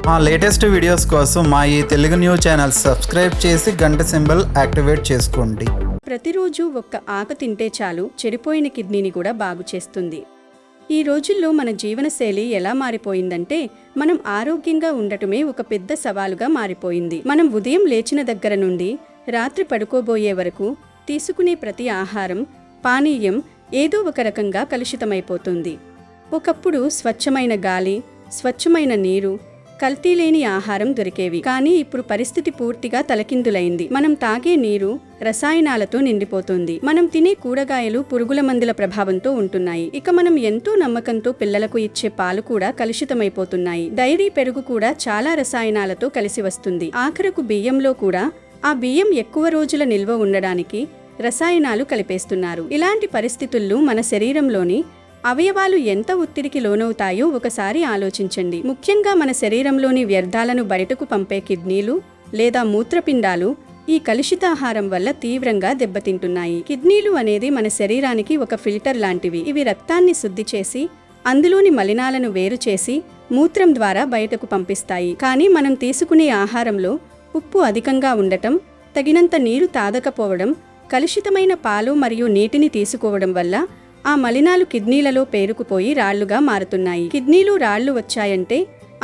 మా latest videos కోసం మా ఈ తెలుగు న్యూస్ ఛానల్ సబ్స్క్రైబ్ చేసి గంట సింబల్ యాక్టివేట్ చేసుకోండి. ప్రతిరోజు ఒక్క ఆకు తింటే చాలు చెడిపోయిన కిడ్నీని కూడా బాగు చేస్తుంది. ఈ రోజుల్లో మన జీవనశైలి ఎలా మారిపోయిందంటే మనం ఆరోగ్యంగా ఉండటమే ఒక పెద్ద సవాలుగా మారిపోయింది. మనం ఉదయం లేచిన దగ్గర నుండి రాత్రి పడుకోబోయే వరకు తీసుకునే ప్రతి ఆహారం, పానీయం ఏదో ఒక రకంగా కలుషితమైపోతుంది. ఒకప్పుడు స్వచ్ఛమైన గాలి, స్వచ్ఛమైన నీరు, కల్తీ లేని ఆహారం దొరికేవి. కానీ ఇప్పుడు పరిస్థితి పూర్తిగా తలకిందులైంది. మనం తాగే నీరు రసాయనాలతో నిండిపోతుంది. మనం తినే కూరగాయలు పురుగుల మందుల ప్రభావంతో ఉంటున్నాయి. ఇక మనం ఎంతో నమ్మకంతో పిల్లలకు ఇచ్చే పాలు కూడా కలుషితమైపోతున్నాయి. డైరీ పెరుగు కూడా చాలా రసాయనాలతో కలిసి వస్తుంది. ఆఖరకు బియ్యంలో కూడా ఆ బియ్యం ఎక్కువ రోజుల నిల్వ ఉండడానికి రసాయనాలు కలిపేస్తున్నారు. ఇలాంటి పరిస్థితుల్లో మన శరీరంలోని అవయవాలు ఎంత ఒత్తిడికి లోనవుతాయో ఒకసారి ఆలోచించండి. ముఖ్యంగా మన శరీరంలోని వ్యర్థాలను బయటకు పంపే కిడ్నీలు లేదా మూత్రపిండాలు ఈ కలుషితాహారం వల్ల తీవ్రంగా దెబ్బతింటున్నాయి. కిడ్నీలు అనేది మన శరీరానికి ఒక ఫిల్టర్ లాంటివి. ఇవి రక్తాన్ని శుద్ధి చేసి అందులోని మలినాలను వేరు చేసి మూత్రం ద్వారా బయటకు పంపిస్తాయి. కానీ మనం తీసుకునే ఆహారంలో ఉప్పు అధికంగా ఉండటం, తగినంత నీరు తాగకపోవడం, కలుషితమైన పాలు మరియు నీటిని తీసుకోవడం వల్ల ఆ మలినాలు కిడ్నీలలో పేరుకుపోయి రాళ్లుగా మారుతున్నాయి. కిడ్నీలు రాళ్లు వచ్చాయంటే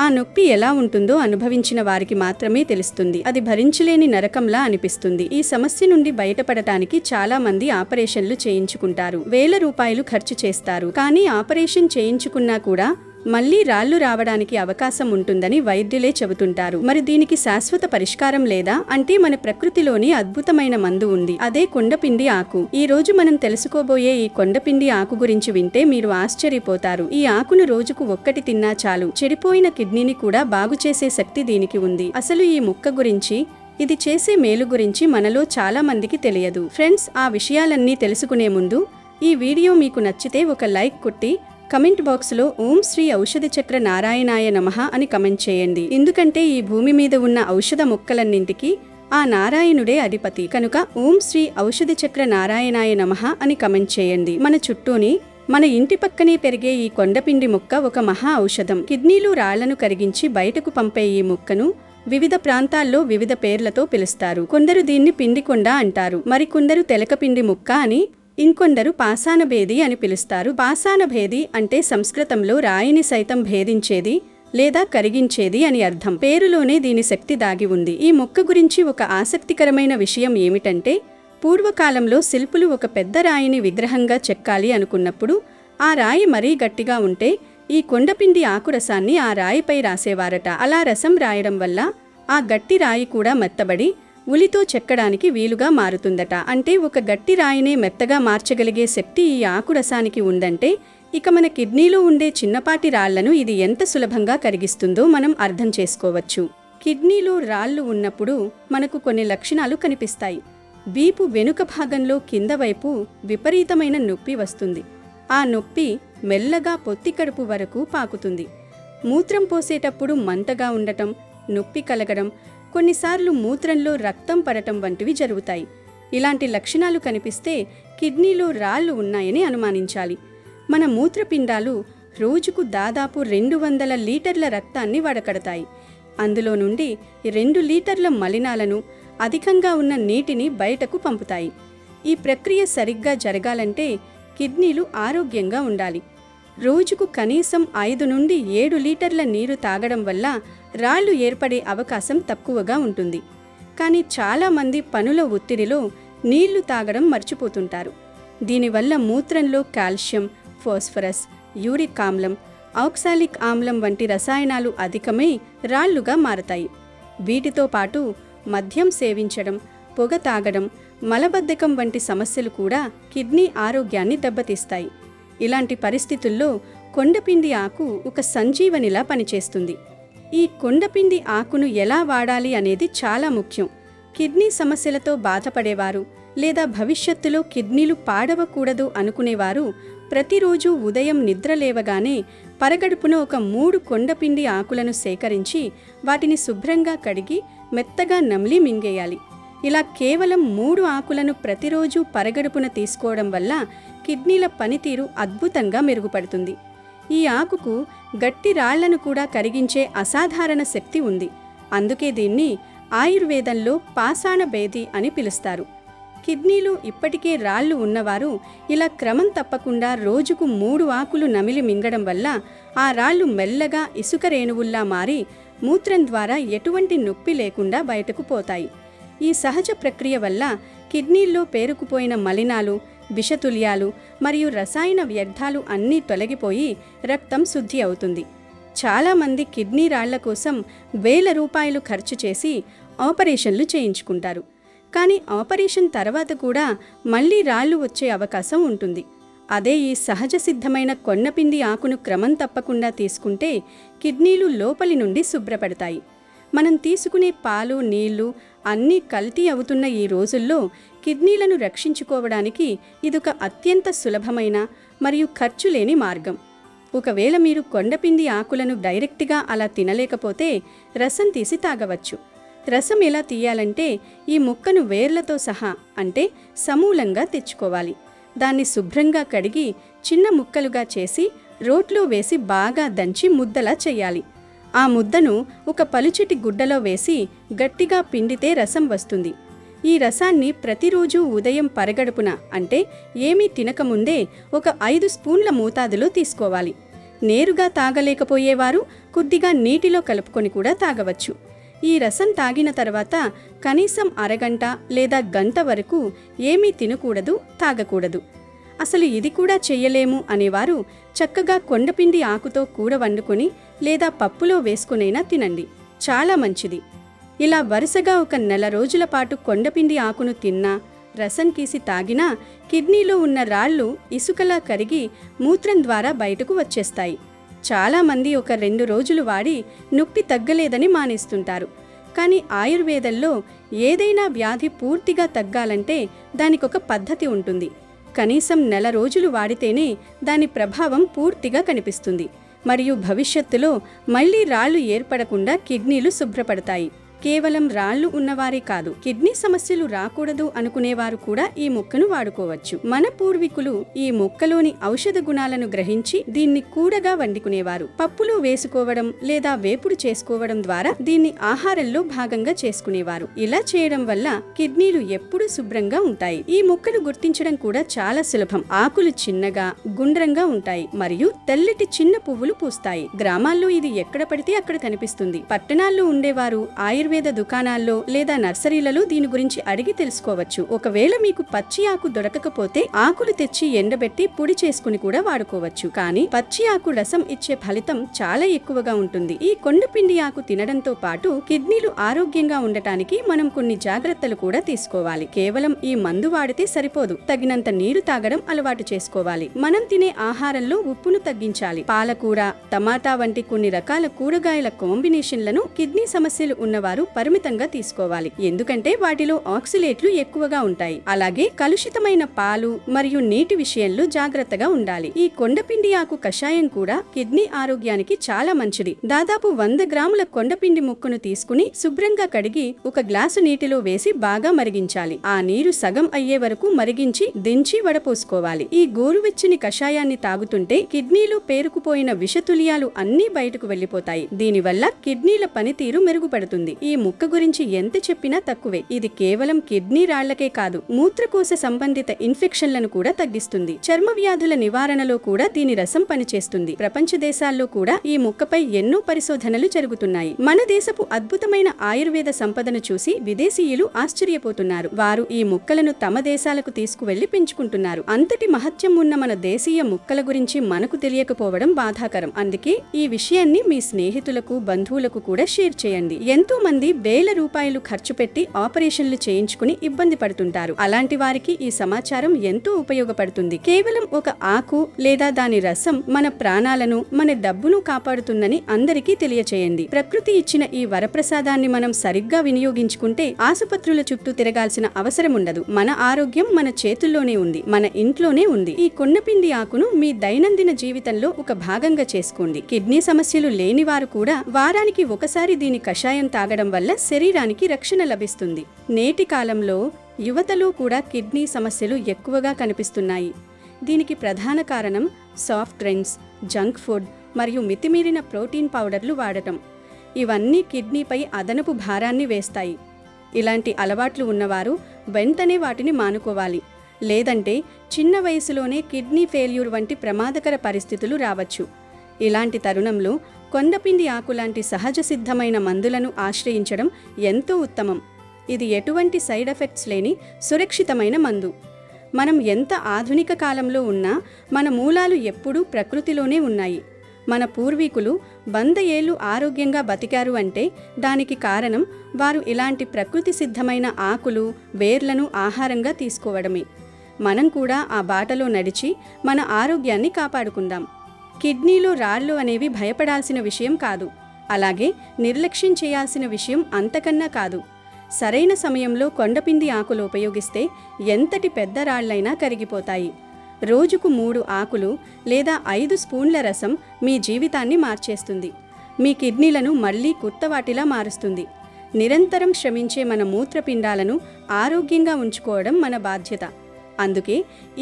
ఆ నొప్పి ఎలా ఉంటుందో అనుభవించిన వారికి మాత్రమే తెలుస్తుంది. అది భరించలేని నరకంలా అనిపిస్తుంది. ఈ సమస్య నుండి బయటపడటానికి చాలా మంది ఆపరేషన్లు చేయించుకుంటారు. వేల రూపాయలు ఖర్చు చేస్తారు. కానీ ఆపరేషన్ చేయించుకున్నా కూడా మళ్లీ రాళ్లు రావడానికి అవకాశం ఉంటుందని వైద్యులే చెబుతుంటారు. మరి దీనికి శాశ్వత పరిష్కారం లేదా అంటే మన ప్రకృతిలోని అద్భుతమైన మందు ఉంది. అదే కొండపిండి ఆకు. ఈ రోజు మనం తెలుసుకోబోయే ఈ కొండపిండి ఆకు గురించి వింటే మీరు ఆశ్చర్యపోతారు. ఈ ఆకును రోజుకు ఒక్కటి తిన్నా చాలు చెడిపోయిన కిడ్నీని కూడా బాగు చేసే శక్తి దీనికి ఉంది. అసలు ఈ ముక్క గురించి, ఇది చేసే మేలు గురించి మనలో చాలా మందికి తెలియదు. ఫ్రెండ్స్, ఆ విషయాలన్నీ తెలుసుకునే ముందు ఈ వీడియో మీకు నచ్చితే ఒక లైక్ కొట్టి కమెంట్ బాక్స్లో ఓం శ్రీ ఔషధ చక్ర నారాయణాయ నమః అని కమెంట్ చేయండి. ఎందుకంటే ఈ భూమి మీద ఉన్న ఔషధ మొక్కలన్నింటికి ఆ నారాయణుడే అధిపతి కనుక ఓం శ్రీ ఔషధ చక్ర నారాయణాయ నమః అని కమెంట్ చేయండి. మన చుట్టూని, మన ఇంటి పక్కనే పెరిగే ఈ కొండపిండి మొక్క ఒక మహా ఔషధం. కిడ్నీలు రాళ్లను కరిగించి బయటకు పంపే ఈ మొక్కను వివిధ ప్రాంతాల్లో వివిధ పేర్లతో పిలుస్తారు. కొందరు దీన్ని పిండికొండ అంటారు, మరికొందరు తెలకపిండి మొక్క అని, ఇంకొందరు పాషాణభేది అని పిలుస్తారు. పాషాణభేది అంటే సంస్కృతంలో రాయిని సైతం భేదించేది లేదా కరిగించేది అని అర్థం. పేరులోనే దీని శక్తి దాగి ఉంది. ఈ మొక్క గురించి ఒక ఆసక్తికరమైన విషయం ఏమిటంటే పూర్వకాలంలో శిల్పులు ఒక పెద్ద రాయిని విగ్రహంగా చెక్కాలి అనుకున్నప్పుడు ఆ రాయి మరీ గట్టిగా ఉంటే ఈ కొండపిండి ఆకురసాన్ని ఆ రాయిపై రాసేవారట. అలా రసం రాయడం వల్ల ఆ గట్టి రాయి కూడా మెత్తబడి ఉలితో చెక్కడానికి వీలుగా మారుతుందట. అంటే ఒక గట్టి రాయినే మెత్తగా మార్చగలిగే శక్తి ఈ ఆకు రసానికి ఉందంటే ఇక మన కిడ్నీలో ఉండే చిన్నపాటి రాళ్లను ఇది ఎంత సులభంగా కరిగిస్తుందో మనం అర్థం చేసుకోవచ్చు. కిడ్నీలో రాళ్లు ఉన్నప్పుడు మనకు కొన్ని లక్షణాలు కనిపిస్తాయి. వీపు వెనుక భాగంలో కింద వైపు విపరీతమైన నొప్పి వస్తుంది. ఆ నొప్పి మెల్లగా పొత్తి కడుపు వరకు పాకుతుంది. మూత్రం పోసేటప్పుడు మంటగా ఉండటం, నొప్పి కలగడం, కొన్నిసార్లు మూత్రంలో రక్తం పడటం వంటివి జరుగుతాయి. ఇలాంటి లక్షణాలు కనిపిస్తే కిడ్నీలో రాళ్లు ఉన్నాయని అనుమానించాలి. మన మూత్రపిండాలు రోజుకు దాదాపు 200 లీటర్ల రక్తాన్ని వడకడతాయి. అందులో నుండి 2 లీటర్ల మలినాలను, అధికంగా ఉన్న నీటిని బయటకు పంపుతాయి. ఈ ప్రక్రియ సరిగ్గా జరగాలంటే కిడ్నీలు ఆరోగ్యంగా ఉండాలి. రోజుకు కనీసం 5 నుండి 7 లీటర్ల నీరు తాగడం వల్ల రాళ్లు ఏర్పడే అవకాశం తక్కువగా ఉంటుంది. కానీ చాలామంది పనుల ఒత్తిడిలో నీళ్లు తాగడం మర్చిపోతుంటారు. దీనివల్ల మూత్రంలో కాల్షియం, ఫాస్ఫరస్, యూరిక్ ఆమ్లం, ఆక్సాలిక్ ఆమ్లం వంటి రసాయనాలు అధికమై రాళ్లుగా మారతాయి. వీటితో పాటు మద్యం సేవించడం, పొగ తాగడం, మలబద్ధకం వంటి సమస్యలు కూడా కిడ్నీ ఆరోగ్యాన్ని దెబ్బతీస్తాయి. ఇలాంటి పరిస్థితుల్లో కొండపిండి ఆకు ఒక సంజీవనిలా పనిచేస్తుంది. ఈ కొండపిండి ఆకును ఎలా వాడాలి అనేది చాలా ముఖ్యం. కిడ్నీ సమస్యలతో బాధపడేవారు లేదా భవిష్యత్తులో కిడ్నీలు పాడవకూడదు అనుకునేవారు ప్రతిరోజు ఉదయం నిద్ర లేవగానే పరగడుపున ఒక 3 కొండపిండి ఆకులను సేకరించి వాటిని శుభ్రంగా కడిగి మెత్తగా నమిలి మింగేయాలి. ఇలా కేవలం 3 ఆకులను ప్రతిరోజు పరగడుపున తీసుకోవడం వల్ల కిడ్నీల పనితీరు అద్భుతంగా మెరుగుపడుతుంది. ఈ ఆకుకు గట్టి రాళ్లను కూడా కరిగించే అసాధారణ శక్తి ఉంది. అందుకే దీన్ని ఆయుర్వేదంలో పాషాణ భేది అని పిలుస్తారు. కిడ్నీలో ఇప్పటికే రాళ్లు ఉన్నవారు ఇలా క్రమం తప్పకుండా రోజుకు 3 ఆకులు నమిలి మింగడం వల్ల ఆ రాళ్లు మెల్లగా ఇసుక రేణువుల్లా మారి మూత్రం ద్వారా ఎటువంటి నొప్పి లేకుండా బయటకు పోతాయి. ఈ సహజ ప్రక్రియ వల్ల కిడ్నీల్లో పేరుకుపోయిన మలినాలు, విషతుల్యాలు మరియు రసాయన వ్యర్థాలు అన్నీ తొలగిపోయి రక్తం శుద్ధి అవుతుంది. చాలామంది కిడ్నీ రాళ్ల కోసం ₹1000 ఖర్చు చేసి ఆపరేషన్లు చేయించుకుంటారు. కానీ ఆపరేషన్ తర్వాత కూడా మళ్లీ రాళ్లు వచ్చే అవకాశం ఉంటుంది. అదే ఈ సహజ సిద్ధమైన కొన్నపిండి ఆకును క్రమం తప్పకుండా తీసుకుంటే కిడ్నీలు లోపలి నుండి శుభ్రపడతాయి. మనం తీసుకునే పాలు, నీళ్లు అన్నీ కల్తీ అవుతున్న ఈ రోజుల్లో కిడ్నీలను రక్షించుకోవడానికి ఇదొక అత్యంత సులభమైన మరియు ఖర్చు లేని మార్గం. ఒకవేళ మీరు కొండపిండి ఆకులను డైరెక్ట్గా అలా తినలేకపోతే రసం తీసి తాగవచ్చు. రసం ఎలా తీయాలంటే ఈ ముక్కను వేర్లతో సహా అంటే సమూలంగా తెచ్చుకోవాలి. దాన్ని శుభ్రంగా కడిగి చిన్న ముక్కలుగా చేసి రోట్లో వేసి బాగా దంచి ముద్దలా చేయాలి. ఆ ముద్దను ఒక పలుచటి గుడ్డలో వేసి గట్టిగా పిండితే రసం వస్తుంది. ఈ రసాన్ని ప్రతిరోజు ఉదయం పరగడుపున అంటే ఏమీ తినకముందే ఒక 5 స్పూన్ల మోతాదులో తీసుకోవాలి. నేరుగా తాగలేకపోయేవారు కొద్దిగా నీటిలో కలుపుకొని కూడా తాగవచ్చు. ఈ రసం తాగిన తర్వాత కనీసం అరగంట లేదా గంట వరకు ఏమీ తినకూడదు, తాగకూడదు. అసలు ఇది కూడా చెయ్యలేము అనేవారు చక్కగా కొండపిండి ఆకుతో కూర వండుకొని లేదా పప్పులో వేసుకునైనా తినండి, చాలా మంచిది. ఇలా వరుసగా ఒక 1 నెల రోజుల పాటు కొండపిండి ఆకును తిన్నా, రసం కీసి తాగినా కిడ్నీలో ఉన్న రాళ్లు ఇసుకలా కరిగి మూత్రం ద్వారా బయటకు వచ్చేస్తాయి. చాలామంది ఒక 2 రోజులు వాడి నొప్పి తగ్గలేదని మానేస్తుంటారు. కానీ ఆయుర్వేదంలో ఏదైనా వ్యాధి పూర్తిగా తగ్గాలంటే దానికొక పద్ధతి ఉంటుంది. కనీసం 1 నెల రోజులు వాడితేనే దాని ప్రభావం పూర్తిగా కనిపిస్తుంది మరియు భవిష్యత్తులో మళ్లీ రాళ్లు ఏర్పడకుండా కిడ్నీలు శుభ్రపడతాయి. కేవలం రాళ్లు ఉన్నవారే కాదు, కిడ్నీ సమస్యలు రాకూడదు అనుకునేవారు కూడా ఈ మొక్కను వాడుకోవచ్చు. మన పూర్వీకులు ఈ మొక్కలోని ఔషధ గుణాలను గ్రహించి దీన్ని కూరగా వండుకునేవారు. పప్పులో వేసుకోవడం లేదా వేపుడు చేసుకోవడం ద్వారా దీన్ని ఆహారంలో భాగంగా చేసుకునేవారు. ఇలా చేయడం వల్ల కిడ్నీలు ఎప్పుడూ శుభ్రంగా ఉంటాయి. ఈ మొక్కను గుర్తించడం కూడా చాలా సులభం. ఆకులు చిన్నగా, గుండ్రంగా ఉంటాయి మరియు తెల్లటి చిన్న పువ్వులు పూస్తాయి. గ్రామాల్లో ఇది ఎక్కడ పడితే అక్కడ కనిపిస్తుంది. పట్టణాల్లో ఉండేవారు ఆయుర్వేద దుకాణాల్లో లేదా నర్సరీలలో దీని గురించి అడిగి తెలుసుకోవచ్చు. ఒకవేళ మీకు పచ్చి ఆకు దొరకకపోతే ఆకులు తెచ్చి ఎండబెట్టి పొడి చేసుకుని కూడా వాడుకోవచ్చు. కానీ పచ్చి ఆకు రసం ఇచ్చే ఫలితం చాలా ఎక్కువగా ఉంటుంది. ఈ కొండపిండి ఆకు తినడంతో పాటు కిడ్నీలు ఆరోగ్యంగా ఉండటానికి మనం కొన్ని జాగ్రత్తలు కూడా తీసుకోవాలి. కేవలం ఈ మందు వాడితే సరిపోదు, తగినంత నీరు తాగడం అలవాటు చేసుకోవాలి. మనం తినే ఆహారంలో ఉప్పును తగ్గించాలి. పాలకూర, టమాటా వంటి కొన్ని రకాల కూరగాయల కాంబినేషన్లను కిడ్నీ సమస్యలు ఉన్నవారు పరిమితంగా తీసుకోవాలి. ఎందుకంటే వాటిలో ఆక్సిలేట్లు ఎక్కువగా ఉంటాయి. అలాగే కలుషితమైన పాలు మరియు నీటి విషయంలో జాగ్రత్తగా ఉండాలి. ఈ కొండపిండి ఆకు కషాయం కూడా కిడ్నీ ఆరోగ్యానికి చాలా మంచిది. దాదాపు 100 గ్రాముల కొండపిండి ముక్కను తీసుకుని శుభ్రంగా కడిగి ఒక గ్లాసు నీటిలో వేసి బాగా మరిగించాలి. ఆ నీరు సగం అయ్యే వరకు మరిగించి దించి వడపోసుకోవాలి. ఈ గోరువెచ్చని కషాయాన్ని తాగుతుంటే కిడ్నీలో పేరుకుపోయిన విషతుల్యాలు అన్నీ బయటకు వెళ్లిపోతాయి. దీనివల్ల కిడ్నీల పనితీరు మెరుగుపడుతుంది. ఈ ముక్క గురించి ఎంత చెప్పినా తక్కువే. ఇది కేవలం కిడ్నీ రాళ్లకే కాదు, మూత్రకోశ సంబంధిత ఇన్ఫెక్షన్లను కూడా తగ్గిస్తుంది. చర్మ వ్యాధుల నివారణలో కూడా దీని రసం పనిచేస్తుంది. ప్రపంచ దేశాల్లో కూడా ఈ ముక్కపై ఎన్నో పరిశోధనలు జరుగుతున్నాయి. మన దేశపు అద్భుతమైన ఆయుర్వేద సంపదను చూసి విదేశీయులు ఆశ్చర్యపోతున్నారు. వారు ఈ ముక్కలను తమ దేశాలకు తీసుకువెళ్లి పెంచుకుంటున్నారు. అంతటి మహత్యం ఉన్న మన దేశీయ ముక్కల గురించి మనకు తెలియకపోవడం బాధాకరం. అందుకే ఈ విషయాన్ని మీ స్నేహితులకు, బంధువులకు కూడా షేర్ చేయండి. ఎంతో మంది ₹1000 ఖర్చు పెట్టి ఆపరేషన్లు చేయించుకుని ఇబ్బంది పడుతుంటారు. అలాంటి వారికి ఈ సమాచారం ఎంతో ఉపయోగపడుతుంది. కేవలం ఒక ఆకు లేదా దాని రసం మన ప్రాణాలను, మన డబ్బును కాపాడుతుందని అందరికీ తెలియచేయండి. ప్రకృతి ఇచ్చిన ఈ వరప్రసాదాన్ని మనం సరిగ్గా వినియోగించుకుంటే ఆసుపత్రుల చుట్టూ తిరగాల్సిన అవసరం ఉండదు. మన ఆరోగ్యం మన చేతుల్లోనే ఉంది, మన ఇంట్లోనే ఉంది. ఈ కొండపిండి ఆకును మీ దైనందిన జీవితంలో ఒక భాగంగా చేసుకోండి. కిడ్నీ సమస్యలు లేని వారు కూడా వారానికి ఒకసారి దీని కషాయం తాగడం వల్ల శరీరానికి రక్షణ లభిస్తుంది. నేటి కాలంలో యువతలో కూడా కిడ్నీ సమస్యలు ఎక్కువగా కనిపిస్తున్నాయి. దీనికి ప్రధాన కారణం సాఫ్ట్ డ్రింక్స్, జంక్ ఫుడ్ మరియు మితిమీరిన ప్రోటీన్ పౌడర్లు వాడటం. ఇవన్నీ కిడ్నీపై అదనపు భారాన్ని వేస్తాయి. ఇలాంటి అలవాట్లు ఉన్నవారు వెంటనే వాటిని మానుకోవాలి. లేదంటే చిన్న వయసులోనే కిడ్నీ ఫెయిల్యూర్ వంటి ప్రమాదకర పరిస్థితులు రావచ్చు. ఇలాంటి తరుణంలో కొండపిండి ఆకు లాంటి సహజ సిద్ధమైన మందులను ఆశ్రయించడం ఎంతో ఉత్తమం. ఇది ఎటువంటి సైడ్ ఎఫెక్ట్స్ లేని సురక్షితమైన మందు. మనం ఎంత ఆధునిక కాలంలో ఉన్నా మన మూలాలు ఎప్పుడూ ప్రకృతిలోనే ఉన్నాయి. మన పూర్వీకులు 100 ఏళ్లు ఆరోగ్యంగా బతికారు అంటే దానికి కారణం వారు ఇలాంటి ప్రకృతి సిద్ధమైన ఆకులు, వేర్లను ఆహారంగా తీసుకోవడమే. మనం కూడా ఆ బాటలో నడిచి మన ఆరోగ్యాన్ని కాపాడుకుందాం. కిడ్నీలో రాళ్ళు అనేవి భయపడాల్సిన విషయం కాదు. అలాగే నిర్లక్ష్యం చేయాల్సిన విషయం అంతకన్నా కాదు. సరైన సమయంలో కొండపిండి ఆకులు ఉపయోగిస్తే ఎంతటి పెద్ద రాళ్లైనా కరిగిపోతాయి. రోజుకు 3 ఆకులు లేదా 5 స్పూన్ల రసం మీ జీవితాన్ని మార్చేస్తుంది. మీ కిడ్నీలను మళ్లీ కొత్తవాటిలా మారుస్తుంది. నిరంతరం శ్రమించే మన మూత్రపిండాలను ఆరోగ్యంగా ఉంచుకోవడం మన బాధ్యత. అందుకే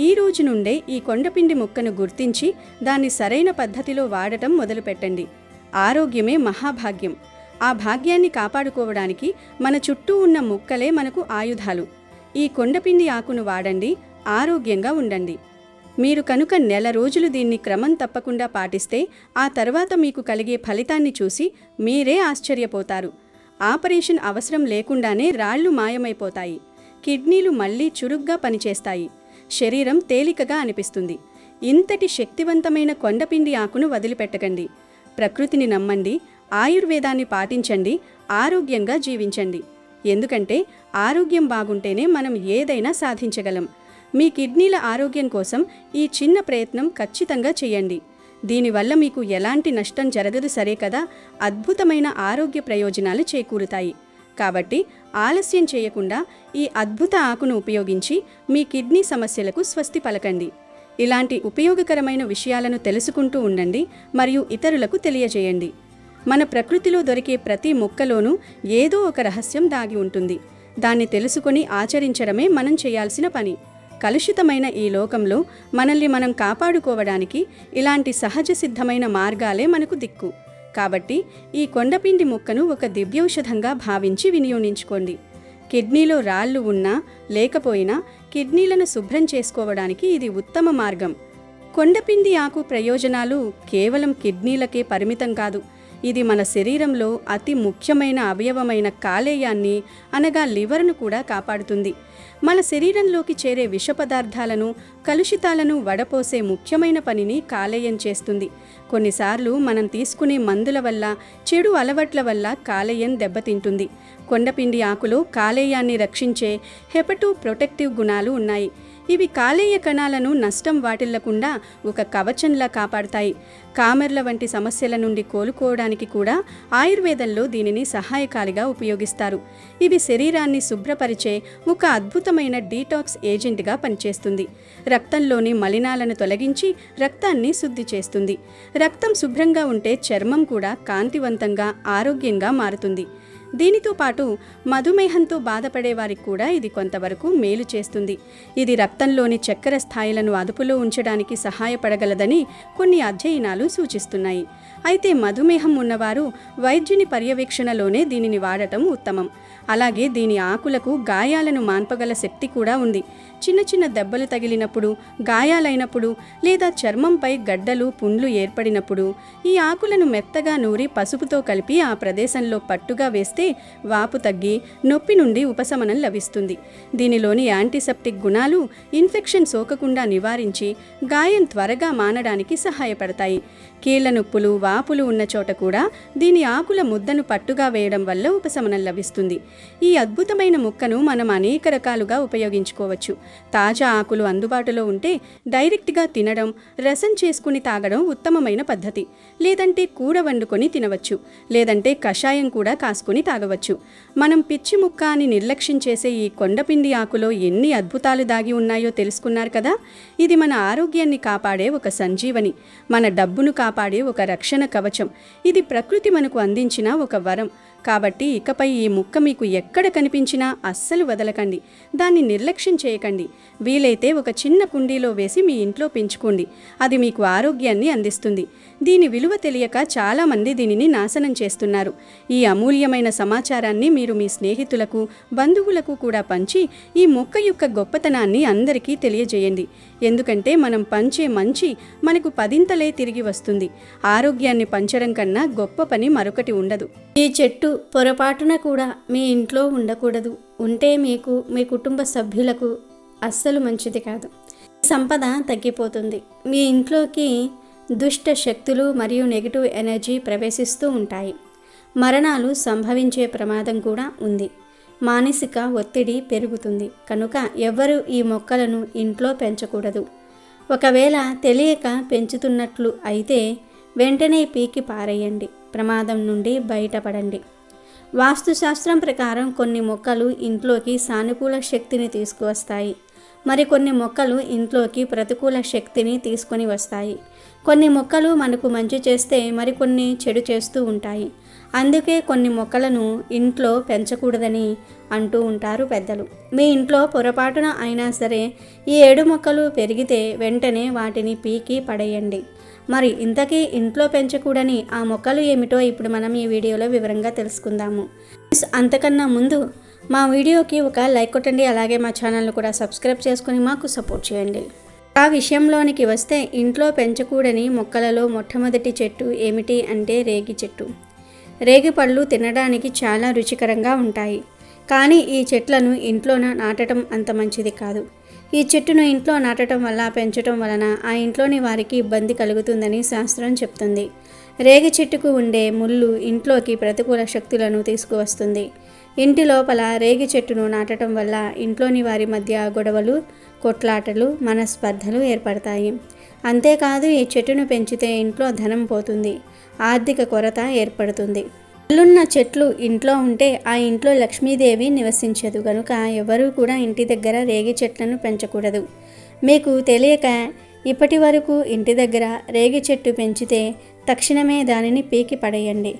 ఈ రోజు నుండే ఈ కొండపిండి ముక్కను గుర్తించి దాన్ని సరైన పద్ధతిలో వాడటం మొదలుపెట్టండి. ఆరోగ్యమే మహాభాగ్యం. ఆ భాగ్యాన్ని కాపాడుకోవడానికి మన చుట్టూ ఉన్న ముక్కలే మనకు ఆయుధాలు. ఈ కొండపిండి ఆకును వాడండి, ఆరోగ్యంగా ఉండండి. మీరు కనుక నెల రోజులు దీన్ని క్రమం తప్పకుండా పాటిస్తే ఆ తర్వాత మీకు కలిగే ఫలితాన్ని చూసి మీరే ఆశ్చర్యపోతారు. ఆపరేషన్ అవసరం లేకుండానే రాళ్లు మాయమైపోతాయి. కిడ్నీలు మళ్లీ చురుగ్గా పనిచేస్తాయి. శరీరం తేలికగా అనిపిస్తుంది. ఇంతటి శక్తివంతమైన కొండపిండి ఆకును వదిలిపెట్టకండి. ప్రకృతిని నమ్మండి, ఆయుర్వేదాన్ని పాటించండి, ఆరోగ్యంగా జీవించండి. ఎందుకంటే ఆరోగ్యం బాగుంటేనే మనం ఏదైనా సాధించగలం. మీ కిడ్నీల ఆరోగ్యం కోసం ఈ చిన్న ప్రయత్నం ఖచ్చితంగా చేయండి. దీనివల్ల మీకు ఎలాంటి నష్టం జరగదు, సరే కదా. అద్భుతమైన ఆరోగ్య ప్రయోజనాలు చేకూరుతాయి. కాబట్టి ఆలస్యం చేయకుండా ఈ అద్భుత ఆకును ఉపయోగించి మీ కిడ్నీ సమస్యలకు స్వస్తి పలకండి. ఇలాంటి ఉపయోగకరమైన విషయాలను తెలుసుకుంటూ ఉండండి మరియు ఇతరులకు తెలియజేయండి. మన ప్రకృతిలో దొరికే ప్రతి మొక్కలోనూ ఏదో ఒక రహస్యం దాగి ఉంటుంది. దాన్ని తెలుసుకొని ఆచరించడమే మనం చేయాల్సిన పని. కలుషితమైన ఈ లోకంలో మనల్ని మనం కాపాడుకోవడానికి ఇలాంటి సహజ సిద్ధమైన మార్గాలే మనకు దిక్కు. కాబట్టి ఈ కొండపిండి మొక్కను ఒక దివ్యౌషధంగా భావించి వినియోగించుకోండి. కిడ్నీలో రాళ్ళు ఉన్నా లేకపోయినా కిడ్నీలను శుభ్రం చేసుకోవడానికి ఇది ఉత్తమ మార్గం. కొండపిండి ఆకు ప్రయోజనాలు కేవలం కిడ్నీలకే పరిమితం కాదు. ఇది మన శరీరంలో అతి ముఖ్యమైన అవయవమైన కాలేయాన్ని అనగా లివర్ను కూడా కాపాడుతుంది. మన శరీరంలోకి చేరే విష పదార్థాలను, కలుషితాలను వడపోసే ముఖ్యమైన పనిని కాలేయం చేస్తుంది. కొన్నిసార్లు మనం తీసుకునే మందుల వల్ల, చెడు అలవాట్ల వల్ల కాలేయం దెబ్బతింటుంది. కొండపిండి ఆకులో కాలేయాన్ని రక్షించే హెపటో ప్రొటెక్టివ్ గుణాలు ఉన్నాయి. ఇవి కాలేయ కణాలను నష్టం వాటిల్లకుండా ఒక కవచంలా కాపాడుతాయి. కామెర్ల వంటి సమస్యల నుండి కోలుకోవడానికి కూడా ఆయుర్వేదంలో దీనిని సహాయకారిగా ఉపయోగిస్తారు. ఇది శరీరాన్ని శుభ్రపరిచే ఒక అద్భుతమైన డీటాక్స్ ఏజెంట్గా పనిచేస్తుంది. రక్తంలోని మలినాలను తొలగించి రక్తాన్ని శుద్ధి చేస్తుంది. రక్తం శుభ్రంగా ఉంటే చర్మం కూడా కాంతివంతంగా, ఆరోగ్యంగా మారుతుంది. దీనితో పాటు మధుమేహంతో బాధపడే వారికి కూడా ఇది కొంతవరకు మేలు చేస్తుంది. ఇది రక్తంలోని చక్కెర స్థాయిలను అదుపులో ఉంచడానికి సహాయపడగలదని కొన్ని అధ్యయనాలు సూచిస్తున్నాయి. అయితే మధుమేహం ఉన్నవారు వైద్యుని పర్యవేక్షణలోనే దీనిని వాడటం ఉత్తమం. అలాగే దీని ఆకులకు గాయాలను మాన్పగల శక్తి కూడా ఉంది. చిన్న చిన్న దెబ్బలు తగిలినప్పుడు, గాయాలైనప్పుడు లేదా చర్మంపై గడ్డలు, పుండ్లు ఏర్పడినప్పుడు ఈ ఆకులను మెత్తగా నూరి పసుపుతో కలిపి ఆ ప్రదేశంలో పట్టుగా వేస్తే వాపు తగ్గి నొప్పి నుండి ఉపశమనం లభిస్తుంది. దీనిలోని యాంటీసెప్టిక్ గుణాలు ఇన్ఫెక్షన్ సోకకుండా నివారించి గాయం త్వరగా మానడానికి సహాయపడతాయి. కీళ్ల నొప్పులు, వాపులు ఉన్న చోట కూడా దీని ఆకుల ముద్దను పట్టుగా వేయడం వల్ల ఉపశమనం లభిస్తుంది. ఈ అద్భుతమైన ముక్కను మనం అనేక రకాలుగా ఉపయోగించుకోవచ్చు. తాజా ఆకులు అందుబాటులో ఉంటే డైరెక్ట్గా తినడం, రసం చేసుకుని తాగడం ఉత్తమమైన పద్ధతి. లేదంటే కూర వండుకొని తినవచ్చు. లేదంటే కషాయం కూడా కాసుకుని తాగవచ్చు. మనం పిచ్చి ముక్క అని నిర్లక్ష్యం చేసే ఈ కొండపిండి ఆకులో ఎన్ని అద్భుతాలు దాగి ఉన్నాయో తెలుసుకున్నారు కదా. ఇది మన ఆరోగ్యాన్ని కాపాడే ఒక సంజీవని, మన డబ్బును కాపాడే ఒక రక్షణ కవచం. ఇది ప్రకృతి మనకు అందించిన ఒక వరం. కాబట్టి ఇకపై ఈ మొక్క మీకు ఎక్కడ కనిపించినా అస్సలు వదలకండి, దాన్ని నిర్లక్ష్యం చేయకండి. వీలైతే ఒక చిన్న కుండీలో వేసి మీ ఇంట్లో పెంచుకోండి. అది మీకు ఆరోగ్యాన్ని అందిస్తుంది. దీని విలువ తెలియక చాలామంది దీనిని నాశనం చేస్తున్నారు. ఈ అమూల్యమైన సమాచారాన్ని మీరు మీ స్నేహితులకు, బంధువులకు కూడా పంచి ఈ మొక్క యొక్క గొప్పతనాన్ని అందరికీ తెలియజేయండి. ఎందుకంటే మనం పంచే మంచి మనకు పదింతలే తిరిగి వస్తుంది. ఆరోగ్యాన్ని పంచడం కన్నా గొప్ప పని మరొకటి ఉండదు. ఈ చెట్టు పొరపాటున కూడా మీ ఇంట్లో ఉండకూడదు. ఉంటే మీకు, మీ కుటుంబ సభ్యులకు అస్సలు మంచిది కాదు. సంపద తగ్గిపోతుంది. మీ ఇంట్లోకి దుష్ట శక్తులు మరియు నెగిటివ్ ఎనర్జీ ప్రవేశిస్తూ ఉంటాయి. మరణాలు సంభవించే ప్రమాదం కూడా ఉంది. మానసిక ఒత్తిడి పెరుగుతుంది. కనుక ఎవ్వరూ ఈ మొక్కలను ఇంట్లో పెంచకూడదు. ఒకవేళ తెలియక పెంచుతున్నట్లు అయితే వెంటనే పీకి పారేయండి. ప్రమాదం నుండి బయటపడండి. వాస్తుశాస్త్రం ప్రకారం కొన్ని మొక్కలు ఇంట్లోకి సానుకూల శక్తిని తీసుకువస్తాయి. మరికొన్ని మొక్కలు ఇంట్లోకి ప్రతికూల శక్తిని తీసుకొని వస్తాయి. కొన్ని మొక్కలు మనకు మంచి చేస్తే మరికొన్ని చెడు చేస్తూ ఉంటాయి. అందుకే కొన్ని మొక్కలను ఇంట్లో పెంచకూడదని అంటూ ఉంటారు పెద్దలు. మీ ఇంట్లో పొరపాటున అయినా సరే ఈ 7 మొక్కలు పెరిగితే వెంటనే వాటిని పీకి పడేయండి. మరి ఇంతకీ ఇంట్లో పెంచకూడని ఆ మొక్కలు ఏమిటో ఇప్పుడు మనం ఈ వీడియోలో వివరంగా తెలుసుకుందాము. అంతకన్నా ముందు మా వీడియోకి ఒక లైక్ కొట్టండి. అలాగే మా ఛానల్ను కూడా సబ్స్క్రైబ్ చేసుకొని మాకు సపోర్ట్ చేయండి. ఆ విషయంలోనికి వస్తే ఇంట్లో పెంచకూడని మొక్కలలో మొట్టమొదటి చెట్టు ఏమిటి అంటే రేగి చెట్టు. రేగి పళ్ళు తినడానికి చాలా రుచికరంగా ఉంటాయి. కానీ ఈ చెట్లను ఇంట్లోన నాటడం అంత మంచిది కాదు. ఈ చెట్టును ఇంట్లో నాటడం వల్ల, పెంచడం వలన ఆ ఇంట్లోని వారికి ఇబ్బంది కలుగుతుందని శాస్త్రం చెప్తుంది. రేగి చెట్టుకు ఉండే ముళ్ళు ఇంట్లోకి ప్రతికూల శక్తులను తీసుకువస్తుంది. ఇంటి లోపల రేగి చెట్టును నాటడం వల్ల ఇంట్లోని వారి మధ్య గొడవలు, కొట్లాటలు, మనస్పర్ధలు ఏర్పడతాయి. అంతేకాదు ఈ చెట్టును పెంచితే ఇంట్లో ధనం పోతుంది, ఆర్థిక కొరత ఏర్పడుతుంది. ముళ్ళున్న చెట్లు ఇంట్లో ఉంటే ఆ ఇంట్లో లక్ష్మీదేవి నివసించదు. కనుక ఎవరూ కూడా ఇంటి దగ్గర రేగి చెట్లను పెంచకూడదు. మీకు తెలియక ఇప్పటి వరకు ఇంటి దగ్గర రేగి చెట్టు పెంచితే తక్షణమే దానిని పీకి పడేయండి.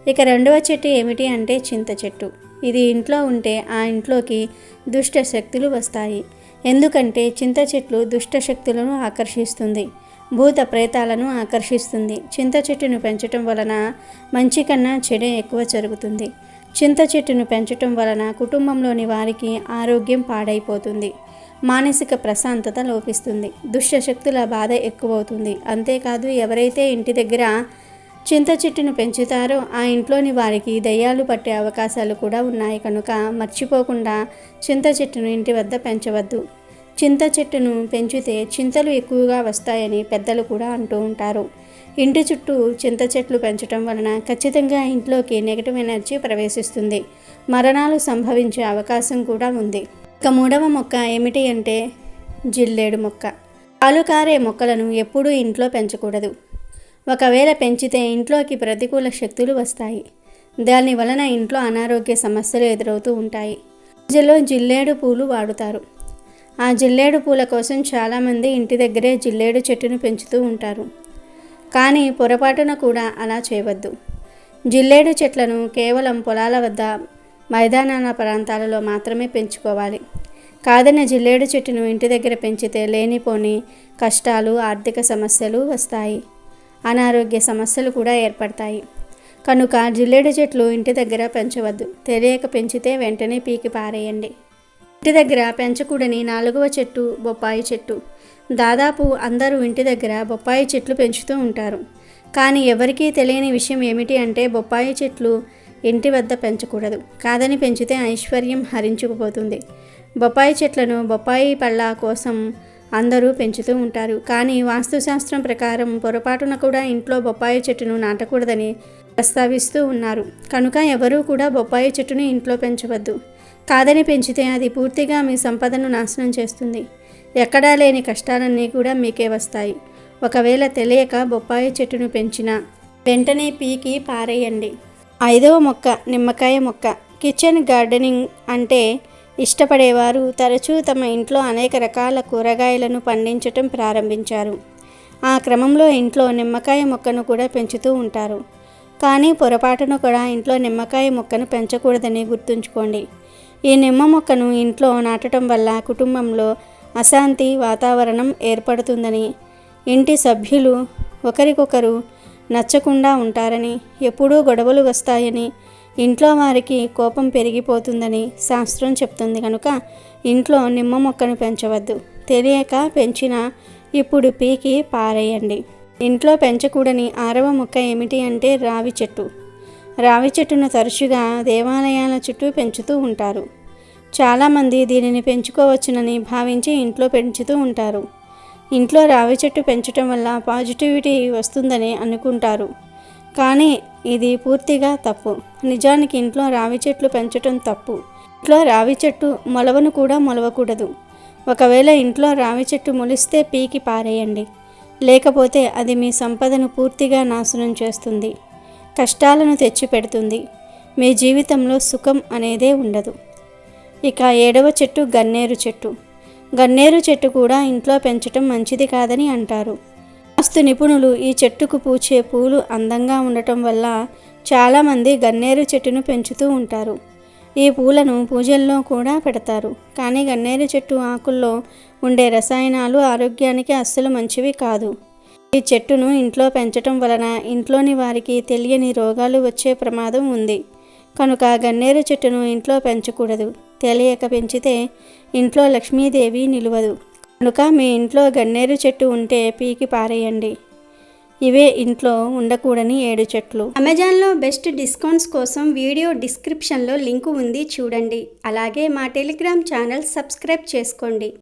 ఇక రెండవ చెట్టు ఏమిటి అంటే చింత చెట్టు. ఇది ఇంట్లో ఉంటే ఆ ఇంట్లోకి దుష్ట శక్తులు వస్తాయి. ఎందుకంటే చింత చెట్లు దుష్ట శక్తులను ఆకర్షిస్తుంది, భూత ప్రేతాలను ఆకర్షిస్తుంది. చింత చెట్టును పెంచటం వలన మంచి కన్నా చెడే ఎక్కువ జరుగుతుంది. చింత చెట్టును పెంచటం వలన కుటుంబంలోని వారికి ఆరోగ్యం పాడైపోతుంది, మానసిక ప్రశాంతత లోపిస్తుంది, దుష్ట శక్తుల బాధ ఎక్కువవుతుంది. అంతేకాదు ఎవరైతే ఇంటి దగ్గర చింత చెట్టును పెంచుతారో ఆ ఇంట్లోని వారికి దయ్యాలు పట్టే అవకాశాలు కూడా ఉన్నాయి. కనుక మర్చిపోకుండా చింత చెట్టును ఇంటి వద్ద పెంచవద్దు. చింత చెట్టును పెంచితే చింతలు ఎక్కువగా వస్తాయని పెద్దలు కూడా అంటూ ఉంటారు. ఇంటి చుట్టూ చింత చెట్లు పెంచడం వలన ఖచ్చితంగా ఇంట్లోకి నెగటివ్ ఎనర్జీ ప్రవేశిస్తుంది, మరణాలు సంభవించే అవకాశం కూడా ఉంది. ఇక మూడవ మొక్క ఏమిటి అంటే జిల్లేడు మొక్క. పాలు కారే మొక్కలను ఎప్పుడూ ఇంట్లో పెంచకూడదు. ఒకవేళ పెంచితే ఇంట్లోకి ప్రతికూల శక్తులు వస్తాయి. దాని వలన ఇంట్లో అనారోగ్య సమస్యలు ఎదురవుతూ ఉంటాయి. పూజలో జిల్లేడు పూలు వాడుతారు. ఆ జిల్లేడు పూల కోసం చాలామంది ఇంటి దగ్గరే జిల్లేడు చెట్టును పెంచుతూ ఉంటారు. కానీ పొరపాటున కూడా అలా చేయవద్దు. జిల్లేడు చెట్లను కేవలం పొలాల వద్ద, మైదానాల ప్రాంతాలలో మాత్రమే పెంచుకోవాలి. కాదన్న జిల్లేడు చెట్టును ఇంటి దగ్గర పెంచితే లేనిపోని కష్టాలు, ఆర్థిక సమస్యలు వస్తాయి, అనారోగ్య సమస్యలు కూడా ఏర్పడతాయి. కనుక జిల్లేడు చెట్లు ఇంటి దగ్గర పెంచవద్దు. తెలియక పెంచితే వెంటనే పీకి పారేయండి. ఇంటి దగ్గర పెంచకూడని 4వ చెట్టు బొప్పాయి చెట్టు. దాదాపు అందరూ ఇంటి దగ్గర బొప్పాయి చెట్లు పెంచుతూ ఉంటారు. కానీ ఎవరికీ తెలియని విషయం ఏమిటి అంటే బొప్పాయి చెట్లు ఇంటి వద్ద పెంచకూడదు. కాదని పెంచితే ఐశ్వర్యం హరించుకుపోతుంది. బొప్పాయి చెట్లను బొప్పాయి పళ్ళ కోసం అందరూ పెంచుతూ ఉంటారు. కానీ వాస్తుశాస్త్రం ప్రకారం పొరపాటున కూడా ఇంట్లో బొప్పాయి చెట్టును నాటకూడదని ప్రస్తావిస్తూ ఉన్నారు. కనుక ఎవరూ కూడా బొప్పాయి చెట్టును ఇంట్లో పెంచవద్దు. కాదని పెంచితే అది పూర్తిగా మీ సంపదను నాశనం చేస్తుంది. ఎక్కడా లేని కష్టాలన్నీ కూడా మీకే వస్తాయి. ఒకవేళ తెలియక బొప్పాయి చెట్టును పెంచినా వెంటనే పీకి పారేయండి. 5వ మొక్క నిమ్మకాయ మొక్క. కిచెన్ గార్డెనింగ్ అంటే ఇష్టపడేవారు తరచూ తమ ఇంట్లో అనేక రకాల కూరగాయలను పండించటం ప్రారంభించారు. ఆ క్రమంలో ఇంట్లో నిమ్మకాయ మొక్కను కూడా పెంచుతూ ఉంటారు. కానీ పొరపాటును కూడా ఇంట్లో నిమ్మకాయ మొక్కను పెంచకూడదని గుర్తుంచుకోండి. ఈ నిమ్మ మొక్కను ఇంట్లో నాటడం వల్ల కుటుంబంలో అశాంతి వాతావరణం ఏర్పడుతుందని, ఇంటి సభ్యులు ఒకరికొకరు నచ్చకుండా ఉంటారని, ఎప్పుడూ గొడవలు వస్తాయని, ఇంట్లో వారికి కోపం పెరిగిపోతుందని శాస్త్రం చెప్తుంది. కనుక ఇంట్లో నిమ్మ మొక్కను పెంచవద్దు. తెలియక పెంచినా ఇప్పుడు పీకి పారేయండి. ఇంట్లో పెంచకూడని 6వ మొక్క ఏమిటి అంటే రావి చెట్టు. రావి చెట్టును తరచుగా దేవాలయాల చుట్టూ పెంచుతూ ఉంటారు. చాలామంది దీనిని పెంచుకోవచ్చునని భావించి ఇంట్లో పెంచుతూ ఉంటారు. ఇంట్లో రావి చెట్టు పెంచడం వల్ల పాజిటివిటీ వస్తుందని అనుకుంటారు. కానీ ఇది పూర్తిగా తప్పు. నిజానికి ఇంట్లో రావి చెట్లు పెంచడం తప్పు. ఇంట్లో రావి చెట్టు మొలవను కూడా మొలవకూడదు. ఒకవేళ ఇంట్లో రావి చెట్టు మొలిస్తే పీకి పారేయండి. లేకపోతే అది మీ సంపదను పూర్తిగా నాశనం చేస్తుంది, కష్టాలను తెచ్చిపెడుతుంది. మీ జీవితంలో సుఖం అనేదే ఉండదు. ఇక 7వ చెట్టు గన్నేరు చెట్టు. గన్నేరు చెట్టు కూడా ఇంట్లో పెంచటం మంచిది కాదని అంటారు. వాస్తు నిపుణులు ఈ చెట్టుకు పూచే పూలు అందంగా ఉండటం వల్ల చాలామంది గన్నేరు చెట్టును పెంచుతూ ఉంటారు. ఈ పూలను పూజల్లో కూడా పెడతారు. కానీ గన్నేరు చెట్టు ఆకుల్లో ఉండే రసాయనాలు ఆరోగ్యానికి అస్సలు మంచివి కాదు. ఈ చెట్టును ఇంట్లో పెంచటం వలన ఇంట్లోని వారికి తెలియని రోగాలు వచ్చే ప్రమాదం ఉంది. కనుక గన్నేరు చెట్టును ఇంట్లో పెంచకూడదు. తెలియక పెంచితే ఇంట్లో లక్ష్మీదేవి నిలవదు. కనుక మీ ఇంట్లో గన్నేరు చెట్టు ఉంటే పీకి పారేయండి. ఇవే ఇంట్లో ఉండకూడని 7 చెట్లు. అమెజాన్లో బెస్ట్ డిస్కౌంట్స్ కోసం వీడియో డిస్క్రిప్షన్లో లింకు ఉంది, చూడండి. అలాగే మా టెలిగ్రామ్ ఛానల్ సబ్స్క్రైబ్ చేసుకోండి.